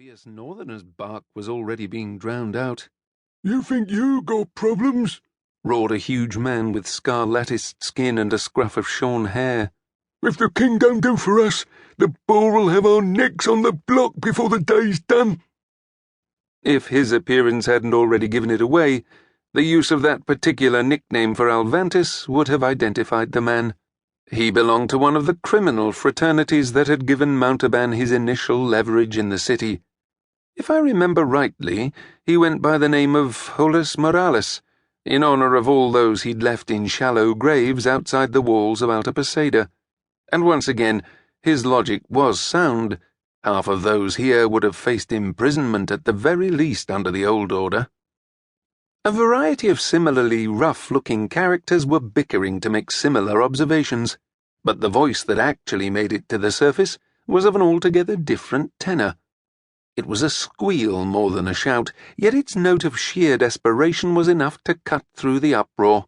fierce northerner's bark was already being drowned out. "You think you got problems?" roared a huge man with scar-latticed skin and a scruff of shorn hair. "If the king don't do for us, the boar'll have our necks on the block before the day's done." If his appearance hadn't already given it away, the use of that particular nickname for Alvantis would have identified the man. He belonged to one of the criminal fraternities that had given Mounteban his initial leverage in the city. If I remember rightly, he went by the name of Holus Moralis, in honor of all those he'd left in shallow graves outside the walls of Altapasaeda. And once again, his logic was sound. Half of those here would have faced imprisonment at the very least under the old order. A variety of similarly rough-looking characters were bickering to make similar observations, but the voice that actually made it to the surface was of an altogether different tenor. It was a squeal more than a shout, yet its note of sheer desperation was enough to cut through the uproar.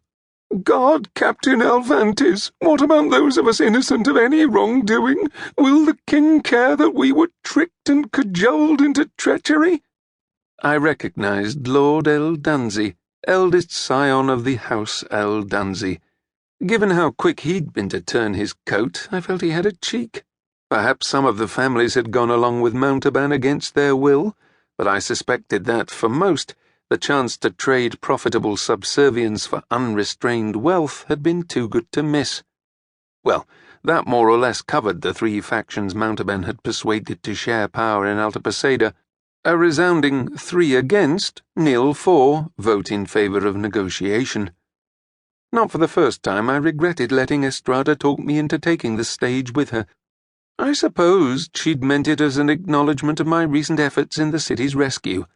"God, Captain Alvantis, what about those of us innocent of any wrongdoing? Will the king care that we were tricked and cajoled into treachery?" I recognized Lord Eldanzi, eldest scion of the House Eldanzi. Given how quick he'd been to turn his coat, I felt he had a cheek. Perhaps some of the families had gone along with Mounteban against their will, but I suspected that, for most, the chance to trade profitable subservience for unrestrained wealth had been too good to miss. Well, that more or less covered the three factions Mounteban had persuaded to share power in Altapasaeda. A resounding 3 against, 0 for vote in favor of negotiation. Not for the first time I regretted letting Estrada talk me into taking the stage with her. I supposed she'd meant it as an acknowledgement of my recent efforts in the city's rescue.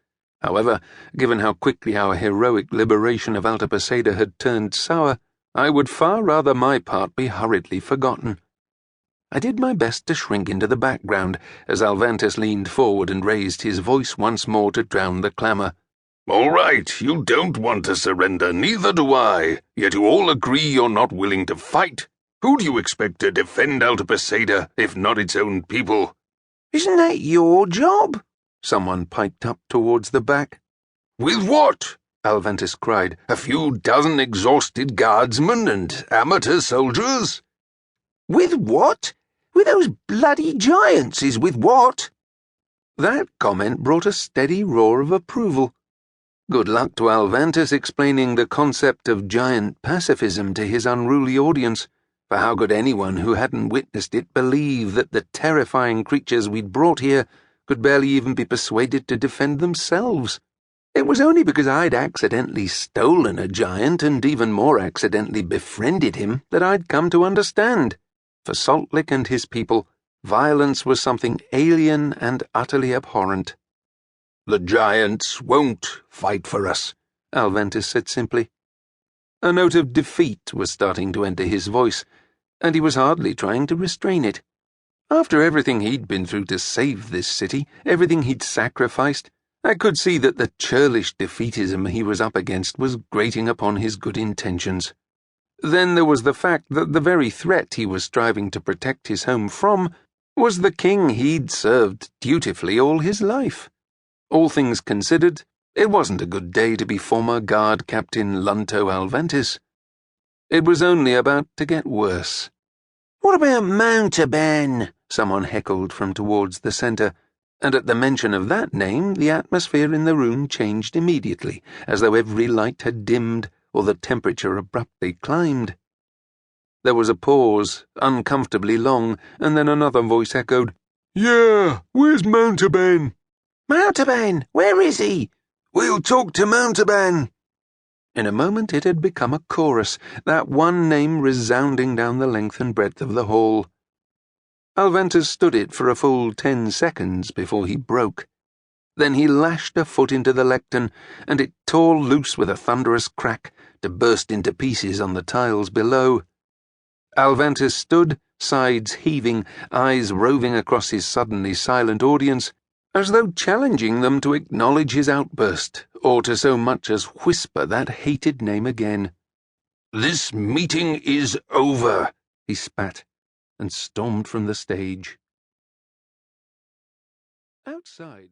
However, given how quickly our heroic liberation of Altapasaeda had turned sour, I would far rather my part be hurriedly forgotten. I did my best to shrink into the background as Alvantis leaned forward and raised his voice once more to drown the clamour. "All right, you don't want to surrender, neither do I, yet you all agree you're not willing to fight. Who do you expect to defend Altapasaeda, if not its own people?" "Isn't that your job?" someone piped up towards the back. "With what?" Alvantis cried. "A few dozen exhausted guardsmen and amateur soldiers?" "With what? With those bloody giants is with what?" That comment brought a steady roar of approval. Good luck to Alvantis explaining the concept of giant pacifism to his unruly audience, for how could anyone who hadn't witnessed it believe that the terrifying creatures we'd brought here could barely even be persuaded to defend themselves? It was only because I'd accidentally stolen a giant and even more accidentally befriended him that I'd come to understand. For Saltlick and his people, violence was something alien and utterly abhorrent. "The giants won't fight for us," Alvantis said simply. A note of defeat was starting to enter his voice, and he was hardly trying to restrain it. After everything he'd been through to save this city, everything he'd sacrificed, I could see that the churlish defeatism he was up against was grating upon his good intentions. Then there was the fact that the very threat he was striving to protect his home from was the king he'd served dutifully all his life. All things considered, it wasn't a good day to be former guard captain Lunto Alvantis. It was only about to get worse. "What about Mounteban?" someone heckled from towards the centre, and at the mention of that name the atmosphere in the room changed immediately, as though every light had dimmed or the temperature abruptly climbed. There was a pause, uncomfortably long, and then another voice echoed, "Yeah, where's Mounteban?" "Mounteban, where is he?" "We'll talk to Mounteban." In a moment it had become a chorus, that one name resounding down the length and breadth of the hall. Alvantis stood it for a full 10 seconds before he broke. Then he lashed a foot into the lectern, and it tore loose with a thunderous crack to burst into pieces on the tiles below. Alvantis stood, sides heaving, eyes roving across his suddenly silent audience, as though challenging them to acknowledge his outburst, or to so much as whisper that hated name again. "This meeting is over," he spat, and stormed from the stage. Outside,